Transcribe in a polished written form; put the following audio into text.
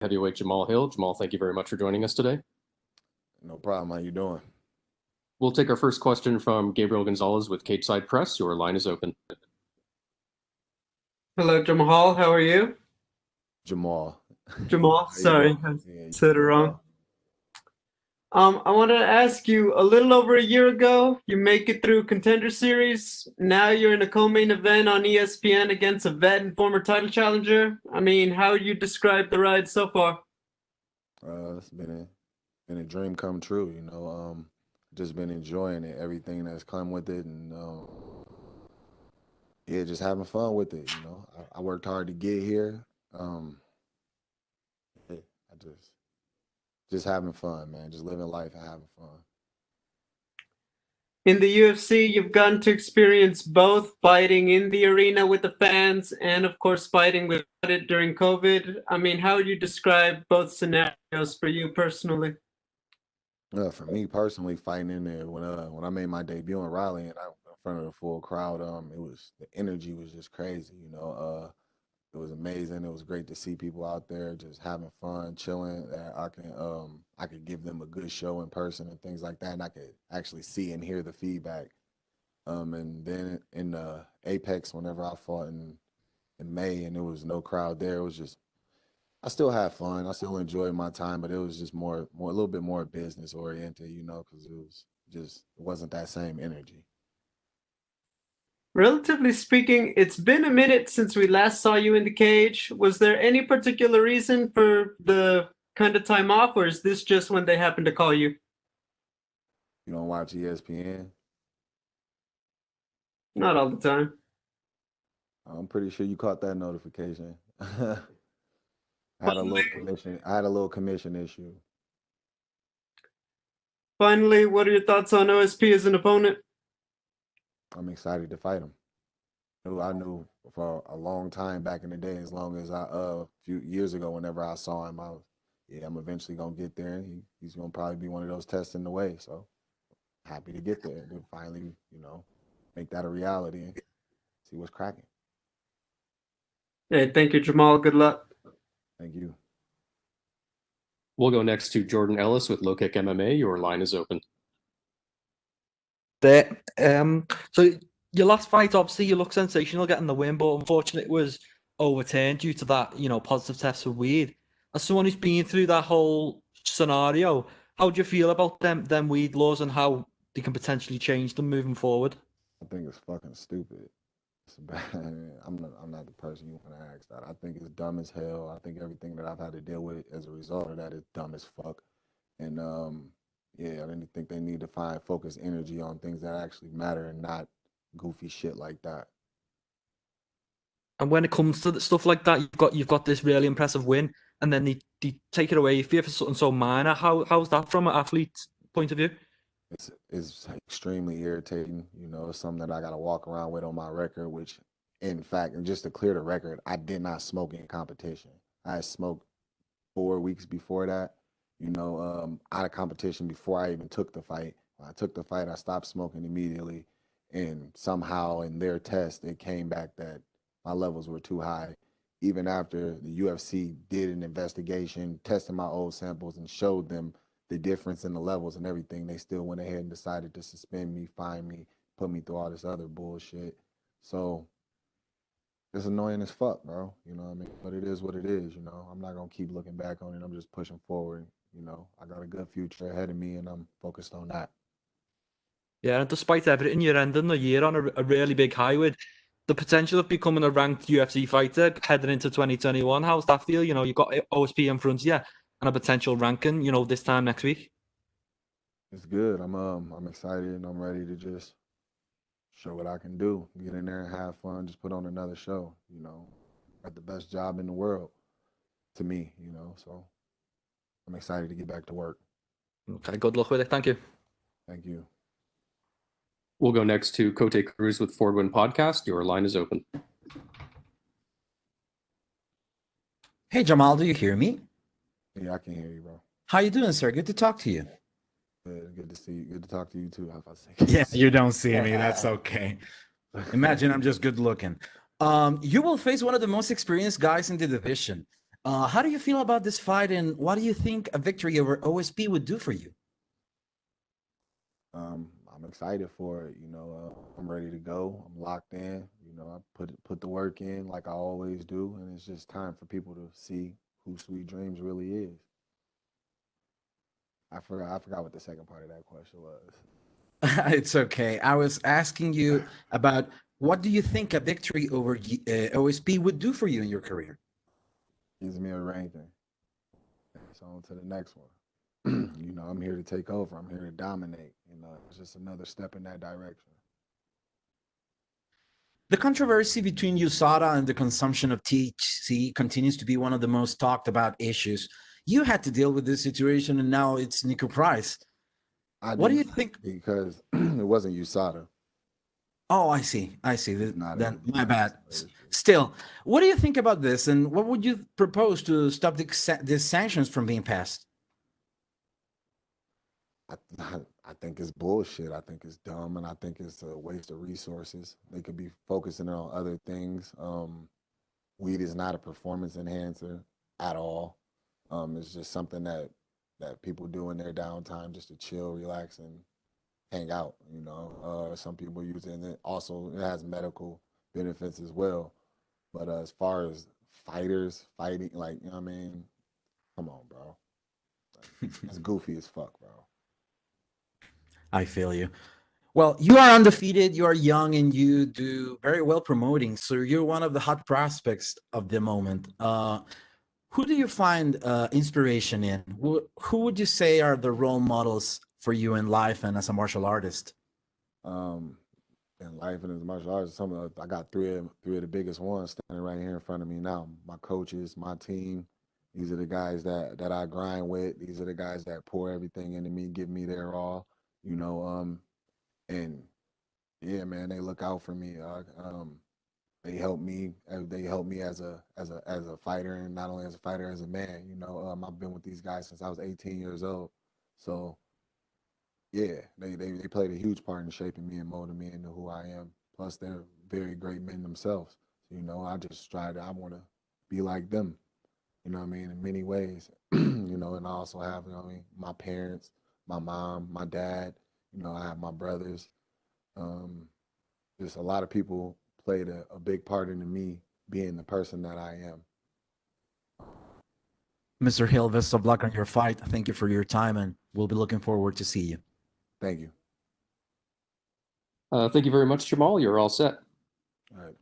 Heavyweight Jamahal Hill. Jamal, thank you very much for joining us today. No problem. How you doing? We'll take our first question from Gabriel Gonzalez with Capeside Press. Your line is open. Hello, Jamahal. How are you? Jamal. Jamal, How you sorry, doing? I Yeah, you said it doing wrong. well. I wanted to ask you, a little over a year ago, you make it through Contender Series. Now you're in a co-main event on ESPN against a vet and former title challenger. I mean, how would you describe the ride so far? It's been a dream come true. Just been enjoying it, everything that's come with it, and yeah, just having fun with it. I worked hard to get here. Yeah, I just having fun, man. Just living life and having fun. In the UFC, you've gotten to experience both fighting in the arena with the fans and, of course, fighting without it during COVID. I mean, how would you describe both scenarios for you personally? For me personally, fighting in there when I made my debut in Raleigh and I in front of the full crowd, the energy was just crazy. It was amazing. It was great to see people out there just having fun, chilling. That I could give them a good show in person and things like that, and I could actually see and hear the feedback. And then in Apex, whenever I fought in May, and there was no crowd there, it was just I still had fun. I still enjoyed my time, but it was just a little bit more business oriented, because it wasn't that same energy. Relatively speaking, it's been a minute since we last saw you in the cage. Was there any particular reason for the kind of time off, or is this just when they happened to call you? You don't watch ESPN? Not all the time. I'm pretty sure you caught that notification. I had a little Finally, commission. I had a little commission issue. finally, what are your thoughts on OSP as an opponent? I'm excited to fight him. I knew for a long time back in the day, as long as a few years ago, whenever I saw him, I'm eventually gonna get there, and he's gonna probably be one of those tests in the way. So happy to get there to finally, make that a reality and see what's cracking. Hey, thank you, Jamal. Good luck. Thank you. We'll go next to Jordan Ellis with Low Kick MMA. Your line is open. There. So your last fight, obviously, you look sensational getting the win, but unfortunately, it was overturned due to that, positive test for weed. As someone who's been through that whole scenario, how do you feel about them weed laws and how they can potentially change them moving forward? I think it's fucking stupid. It's bad. I'm not the person you want to ask that. I think it's dumb as hell. I think everything that I've had to deal with as a result of that is dumb as fuck. And yeah, I didn't think they need to find focus energy on things that actually matter and not goofy shit like that. And when it comes to stuff like that, you've got this really impressive win, and then they take it away for you for something so minor. How's that from an athlete's point of view? It's extremely irritating. It's something that I got to walk around with on my record, which, in fact, and just to clear the record, I did not smoke in competition. I had smoked 4 weeks before that, out of competition before I even took the fight. When I took the fight, I stopped smoking immediately. And somehow in their test, it came back that my levels were too high. Even after the UFC did an investigation, tested my old samples, and showed them the difference in the levels and everything, they still went ahead and decided to suspend me, fine me, put me through all this other bullshit. So it's annoying as fuck, bro. You know what I mean? But it is what it is, I'm not gonna keep looking back on it. I'm just pushing forward. I got a good future ahead of me and I'm focused on that. Yeah, and despite everything, you're ending the year on a really big high with the potential of becoming a ranked UFC fighter heading into 2021. How's that feel? You've got OSP in front of you and a potential ranking, this time next week. It's good. I'm excited and I'm ready to just show what I can do. Get in there and have fun. Just put on another show. Got the best job in the world to me. So I'm excited to get back to work. Okay, good luck with it. Thank you. Thank you. We'll go next to Cote Cruz with Ford Win Podcast. Your line is open. Hey Jamal, do you hear me? Yeah, I can hear you, bro. How you doing, sir? Good to talk to you. Good to see you. Good to talk to you too. How about Yeah, you don't see me. That's okay. Imagine I'm just good looking. You will face one of the most experienced guys in the division. How do you feel about this fight, and what do you think a victory over OSP would do for you? I'm excited for it. I'm ready to go. I'm locked in. I put the work in like I always do, and it's just time for people to see who Sweet Dreams really is. I forgot what the second part of that question was. It's okay. I was asking you about what do you think a victory over OSP would do for you in your career? Gives me a ranking. So on to the next one. I'm here to take over. I'm here to dominate. It's just another step in that direction. The controversy between USADA and the consumption of THC continues to be one of the most talked about issues. You had to deal with this situation, and now it's Nico Price. What do you think? Because it wasn't USADA. Oh, I see. Then my bad. issue. Still, what do you think about this, and what would you propose to stop these sanctions from being passed? I think it's bullshit. I think it's dumb, and I think it's a waste of resources. They could be focusing on other things. Weed is not a performance enhancer at all. It's just something that people do in their downtime just to chill, relax, and hang out. Some people use it, and it has medical benefits as well. But as far as fighters fighting, come on, bro. It's goofy as fuck, bro. I feel you. Well, you are undefeated, you are young, and you do very well promoting. So you're one of the hot prospects of the moment. Who do you find inspiration in? Who would you say are the role models for you in life and as a martial artist? In life and as a martial artist, I got three of the biggest ones standing right here in front of me now. My coaches, my team. These are the guys that I grind with. These are the guys that pour everything into me, give me their all. And yeah, man, they look out for me. They help me. They help me as a fighter, and not only as a fighter, as a man. I've been with these guys since I was 18 years old. So yeah, they played a huge part in shaping me and molding me into who I am. Plus, they're very great men themselves. I just I want to be like them. What I mean, in many ways. And I also have, my parents, my mom, my dad. I have my brothers. Just a lot of people played a big part into me being the person that I am. Mr. Hill, best of luck on your fight. Thank you for your time, and we'll be looking forward to see you. Thank you. Thank you very much, Jamal. You're all set. All right.